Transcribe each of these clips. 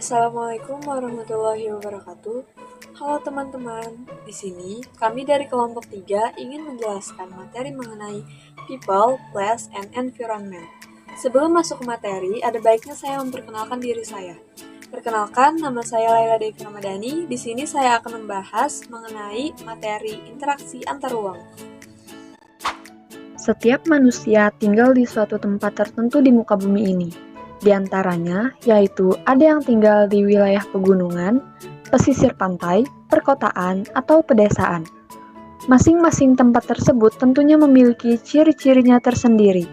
Assalamualaikum warahmatullahi wabarakatuh. Halo teman-teman, di sini kami dari kelompok 3 ingin menjelaskan materi mengenai People, Place, and Environment. Sebelum masuk ke materi, ada baiknya saya memperkenalkan diri saya. Perkenalkan, nama saya Laila Devi Ramadhani. Di sini saya akan membahas mengenai materi interaksi antar ruang. Setiap manusia tinggal di suatu tempat tertentu di muka bumi ini. Di antaranya, yaitu ada yang tinggal di wilayah pegunungan, pesisir pantai, perkotaan, atau pedesaan. Masing-masing tempat tersebut tentunya memiliki ciri-cirinya tersendiri.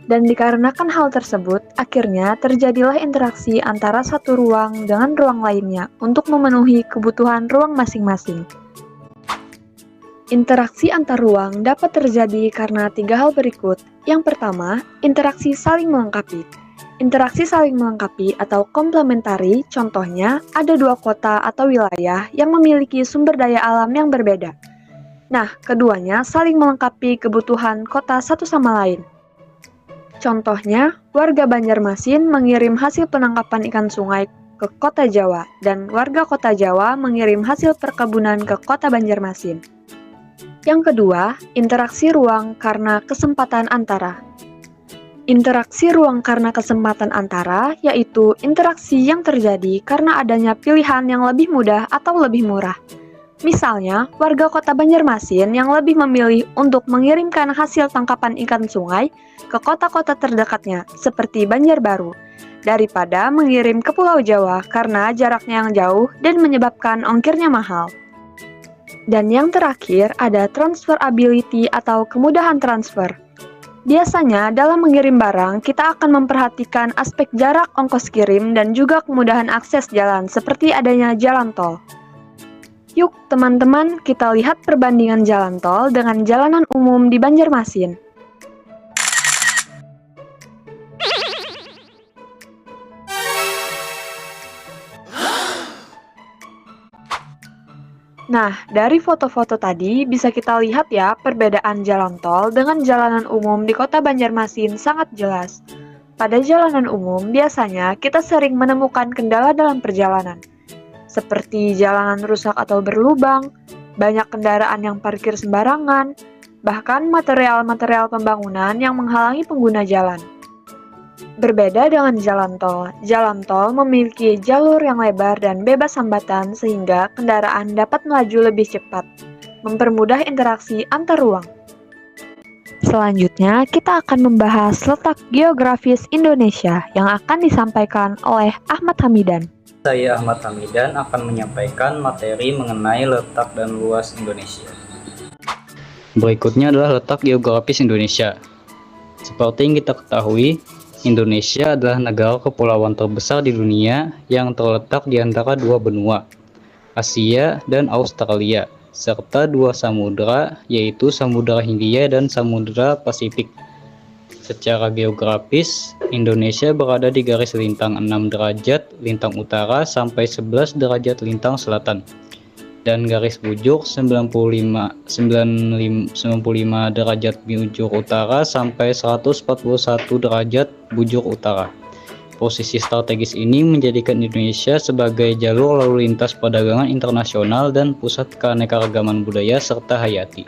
Dan dikarenakan hal tersebut, akhirnya terjadilah interaksi antara satu ruang dengan ruang lainnya untuk memenuhi kebutuhan ruang masing-masing. Interaksi antar ruang dapat terjadi karena 3 hal berikut. Yang pertama, interaksi saling melengkapi. Interaksi saling melengkapi atau komplementari, contohnya ada 2 kota atau wilayah yang memiliki sumber daya alam yang berbeda. Nah, keduanya saling melengkapi kebutuhan kota satu sama lain. Contohnya, warga Banjarmasin mengirim hasil penangkapan ikan sungai ke kota Jawa, dan warga kota Jawa mengirim hasil perkebunan ke kota Banjarmasin. Yang kedua, interaksi ruang karena kesempatan antara. Interaksi ruang karena kesempatan antara yaitu interaksi yang terjadi karena adanya pilihan yang lebih mudah atau lebih murah. Misalnya, warga kota Banjarmasin yang lebih memilih untuk mengirimkan hasil tangkapan ikan sungai ke kota-kota terdekatnya, seperti Banjarbaru, daripada mengirim ke Pulau Jawa karena jaraknya yang jauh dan menyebabkan ongkirnya mahal. Dan yang terakhir ada transferability atau kemudahan transfer. Biasanya dalam mengirim barang, kita akan memperhatikan aspek jarak ongkos kirim dan juga kemudahan akses jalan seperti adanya jalan tol. Yuk teman-teman, kita lihat perbandingan jalan tol dengan jalanan umum di Banjarmasin. Nah, dari foto-foto tadi bisa kita lihat ya perbedaan jalan tol dengan jalanan umum di kota Banjarmasin sangat jelas. Pada jalanan umum, biasanya kita sering menemukan kendala dalam perjalanan, seperti jalanan rusak atau berlubang, banyak kendaraan yang parkir sembarangan, bahkan material-material pembangunan yang menghalangi pengguna jalan. Berbeda dengan jalan tol memiliki jalur yang lebar dan bebas hambatan sehingga kendaraan dapat melaju lebih cepat, mempermudah interaksi antar ruang. Selanjutnya, kita akan membahas letak geografis Indonesia yang akan disampaikan oleh Ahmad Hamidan. Saya Ahmad Hamidan akan menyampaikan materi mengenai letak dan luas Indonesia. Berikutnya adalah letak geografis Indonesia. Seperti yang kita ketahui, Indonesia adalah negara kepulauan terbesar di dunia yang terletak di antara 2 benua, Asia dan Australia, serta 2 samudera, yaitu Samudra Hindia dan Samudra Pasifik. Secara geografis, Indonesia berada di garis lintang 6 derajat lintang utara sampai 11 derajat lintang selatan, dan garis bujur 95 derajat bujur utara sampai 141 derajat bujur utara. Posisi strategis ini menjadikan Indonesia sebagai jalur lalu lintas perdagangan internasional dan pusat keanekaragaman budaya serta hayati.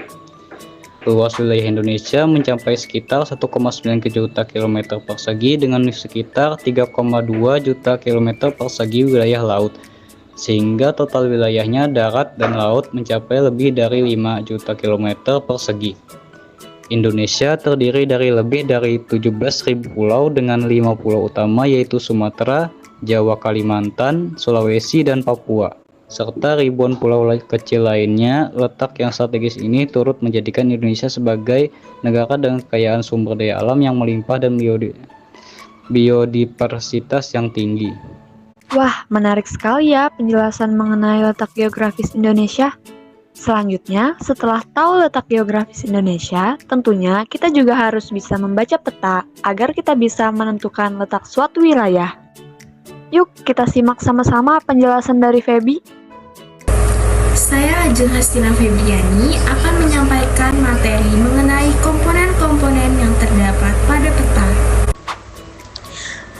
Luas wilayah Indonesia mencapai sekitar 1,9 juta km persegi dengan sekitar 3,2 juta km persegi wilayah laut, sehingga total wilayahnya darat dan laut mencapai lebih dari 5 juta km persegi. Indonesia terdiri dari lebih dari 17.000 pulau dengan 5 pulau utama yaitu Sumatera, Jawa, Kalimantan, Sulawesi, dan Papua, serta ribuan pulau kecil lainnya. Letak yang strategis ini turut menjadikan Indonesia sebagai negara dengan kekayaan sumber daya alam yang melimpah dan biodiversitas yang tinggi. Wah, menarik sekali ya penjelasan mengenai letak geografis Indonesia. Selanjutnya, setelah tahu letak geografis Indonesia, tentunya kita juga harus bisa membaca peta agar kita bisa menentukan letak suatu wilayah. Yuk, kita simak sama-sama penjelasan dari Feby. Saya Ajeng Hastina Febriani akan menyampaikan materi mengenai komponen-komponen yang terdapat pada peta.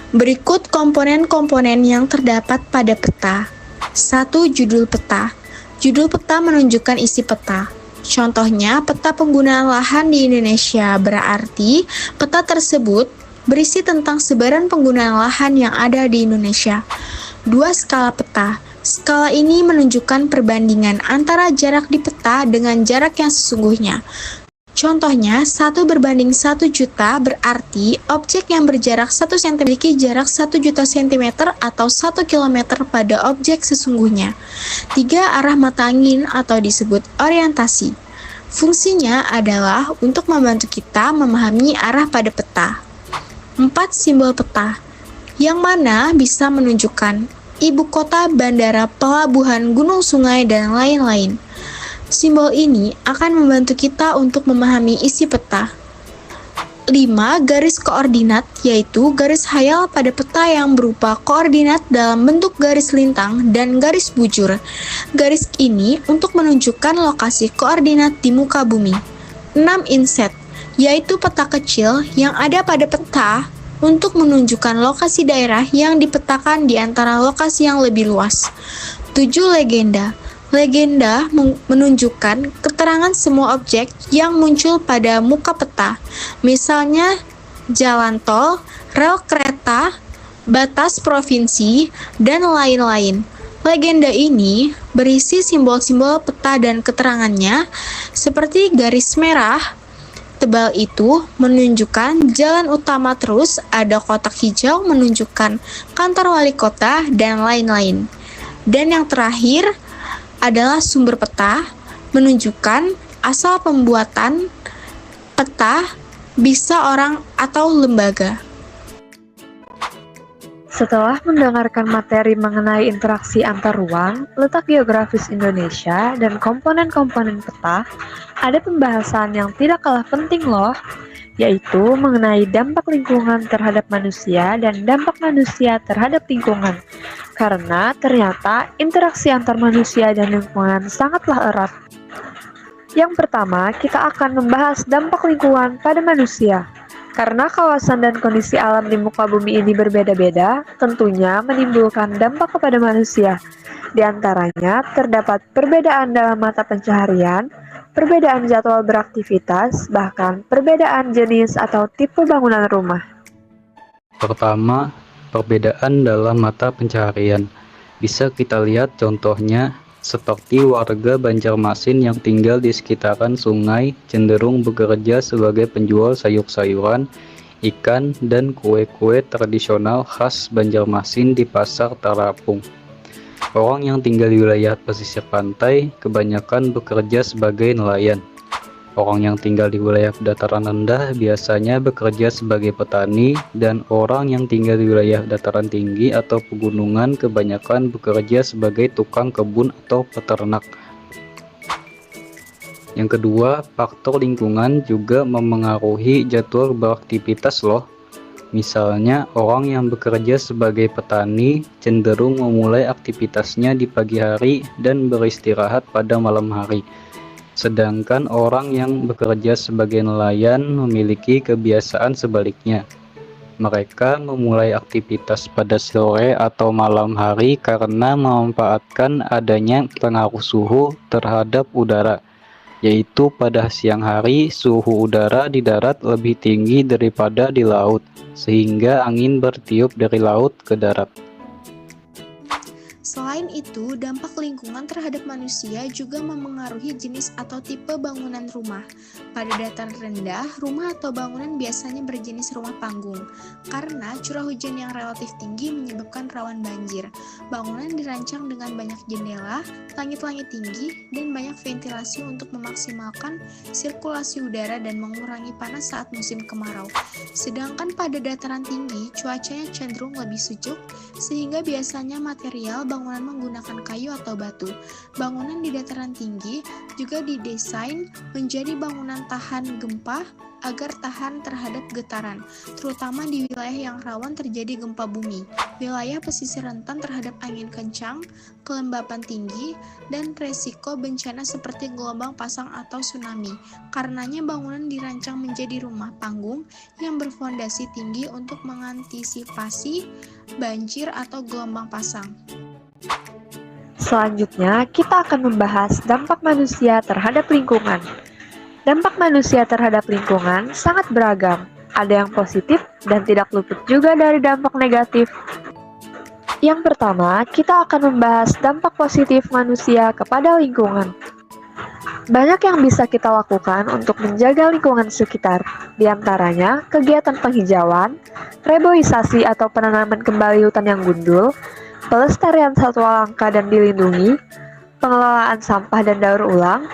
Berikut komponen-komponen yang terdapat pada peta. 1. Judul peta. Judul peta menunjukkan isi peta. Contohnya, peta penggunaan lahan di Indonesia, berarti peta tersebut berisi tentang sebaran penggunaan lahan yang ada di Indonesia. 2. Skala peta. Skala ini menunjukkan perbandingan antara jarak di peta dengan jarak yang sesungguhnya. Contohnya, 1:1 juta berarti objek yang berjarak 1 cm memiliki jarak 1 juta cm atau 1 km pada objek sesungguhnya. 3. Arah mata angin atau disebut orientasi. Fungsinya adalah untuk membantu kita memahami arah pada peta. 4. Simbol peta, yang mana bisa menunjukkan ibu kota, bandara, pelabuhan, gunung, sungai, dan lain-lain. Simbol ini akan membantu kita untuk memahami isi peta. 5. Garis koordinat, yaitu garis hayal pada peta yang berupa koordinat dalam bentuk garis lintang dan garis bujur. Garis ini untuk menunjukkan lokasi koordinat di muka bumi. 6. Inset, yaitu peta kecil yang ada pada peta untuk menunjukkan lokasi daerah yang dipetakan di antara lokasi yang lebih luas. 7. Legenda. Legenda menunjukkan keterangan semua objek yang muncul pada muka peta, misalnya jalan tol, rel kereta, batas provinsi, dan lain-lain. Legenda ini berisi simbol-simbol peta dan keterangannya, seperti garis merah tebal itu menunjukkan jalan utama, terus ada kotak hijau menunjukkan kantor wali kota, dan lain-lain. Dan yang terakhir adalah sumber peta, menunjukkan asal pembuatan peta, bisa orang atau lembaga. Setelah mendengarkan materi mengenai interaksi antar ruang, letak geografis Indonesia, dan komponen-komponen peta, ada pembahasan yang tidak kalah penting loh, yaitu mengenai dampak lingkungan terhadap manusia dan dampak manusia terhadap lingkungan. Karena ternyata interaksi antar manusia dan lingkungan sangatlah erat. Yang pertama, kita akan membahas dampak lingkungan pada manusia. Karena kawasan dan kondisi alam di muka bumi ini berbeda-beda, tentunya menimbulkan dampak kepada manusia. Di antaranya, terdapat perbedaan dalam mata pencaharian, perbedaan jadwal beraktivitas, bahkan perbedaan jenis atau tipe bangunan rumah. Pertama, perbedaan dalam mata pencaharian. Bisa kita lihat contohnya seperti warga Banjarmasin yang tinggal di sekitaran sungai cenderung bekerja sebagai penjual sayur-sayuran, ikan, dan kue-kue tradisional khas Banjarmasin di Pasar Tarapung. Orang yang tinggal di wilayah pesisir pantai kebanyakan bekerja sebagai nelayan. Orang yang tinggal di wilayah dataran rendah biasanya bekerja sebagai petani, dan orang yang tinggal di wilayah dataran tinggi atau pegunungan kebanyakan bekerja sebagai tukang kebun atau peternak. Yang kedua, faktor lingkungan juga memengaruhi jadwal beraktivitas loh. Misalnya, orang yang bekerja sebagai petani cenderung memulai aktivitasnya di pagi hari dan beristirahat pada malam hari. Sedangkan orang yang bekerja sebagai nelayan memiliki kebiasaan sebaliknya. Mereka memulai aktivitas pada sore atau malam hari karena memanfaatkan adanya pengaruh suhu terhadap udara, yaitu pada siang hari suhu udara di darat lebih tinggi daripada di laut, sehingga angin bertiup dari laut ke darat. Selain itu, dampak lingkungan terhadap manusia juga memengaruhi jenis atau tipe bangunan rumah. Pada dataran rendah, rumah atau bangunan biasanya berjenis rumah panggung, karena curah hujan yang relatif tinggi menyebabkan rawan banjir. Bangunan dirancang dengan banyak jendela, langit-langit tinggi, dan banyak ventilasi untuk memaksimalkan sirkulasi udara dan mengurangi panas saat musim kemarau. Sedangkan pada dataran tinggi, cuacanya cenderung lebih sejuk, sehingga biasanya material bangunan bangunan menggunakan kayu atau batu. Bangunan di dataran tinggi juga didesain menjadi bangunan tahan gempa agar tahan terhadap getaran, terutama di wilayah yang rawan terjadi gempa bumi, wilayah pesisir rentan terhadap angin kencang, kelembapan tinggi, dan resiko bencana seperti gelombang pasang atau tsunami. Karenanya bangunan dirancang menjadi rumah panggung yang berfondasi tinggi untuk mengantisipasi banjir atau gelombang pasang. Selanjutnya, kita akan membahas dampak manusia terhadap lingkungan. Dampak manusia terhadap lingkungan sangat beragam. Ada yang positif dan tidak luput juga dari dampak negatif. Yang pertama, kita akan membahas dampak positif manusia kepada lingkungan. Banyak yang bisa kita lakukan untuk menjaga lingkungan sekitar, di antaranya kegiatan penghijauan, reboisasi atau penanaman kembali hutan yang gundul, pelestarian satwa langka dan dilindungi, pengelolaan sampah dan daur ulang,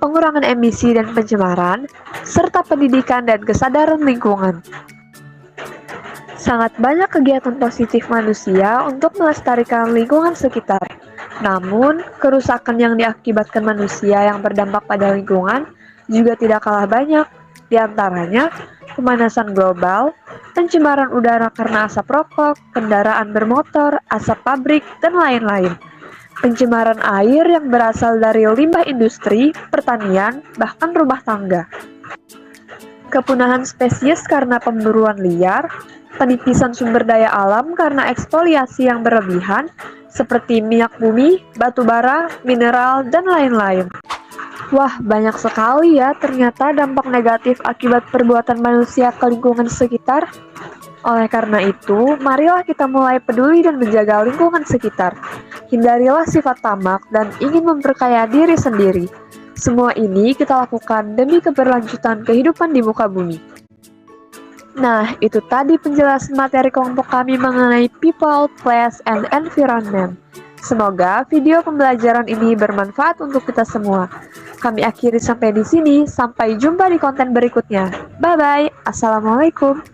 pengurangan emisi dan pencemaran, serta pendidikan dan kesadaran lingkungan. Sangat banyak kegiatan positif manusia untuk melestarikan lingkungan sekitar. Namun, kerusakan yang diakibatkan manusia yang berdampak pada lingkungan juga tidak kalah banyak. Di antaranya, pemanasan global, pencemaran udara karena asap rokok, kendaraan bermotor, asap pabrik, dan lain-lain. Pencemaran air yang berasal dari limbah industri, pertanian, bahkan rumah tangga. Kepunahan spesies karena pemburuan liar, penipisan sumber daya alam karena eksfoliasi yang berlebihan, seperti minyak bumi, batu bara, mineral, dan lain-lain. Wah, banyak sekali ya ternyata dampak negatif akibat perbuatan manusia ke lingkungan sekitar. Oleh karena itu, marilah kita mulai peduli dan menjaga lingkungan sekitar. Hindarilah sifat tamak dan ingin memperkaya diri sendiri. Semua ini kita lakukan demi keberlanjutan kehidupan di muka bumi. Nah, itu tadi penjelasan materi kelompok kami mengenai people, place, and environment. Semoga video pembelajaran ini bermanfaat untuk kita semua. Kami akhiri sampai di sini. Sampai jumpa di konten berikutnya. Bye-bye. Assalamualaikum.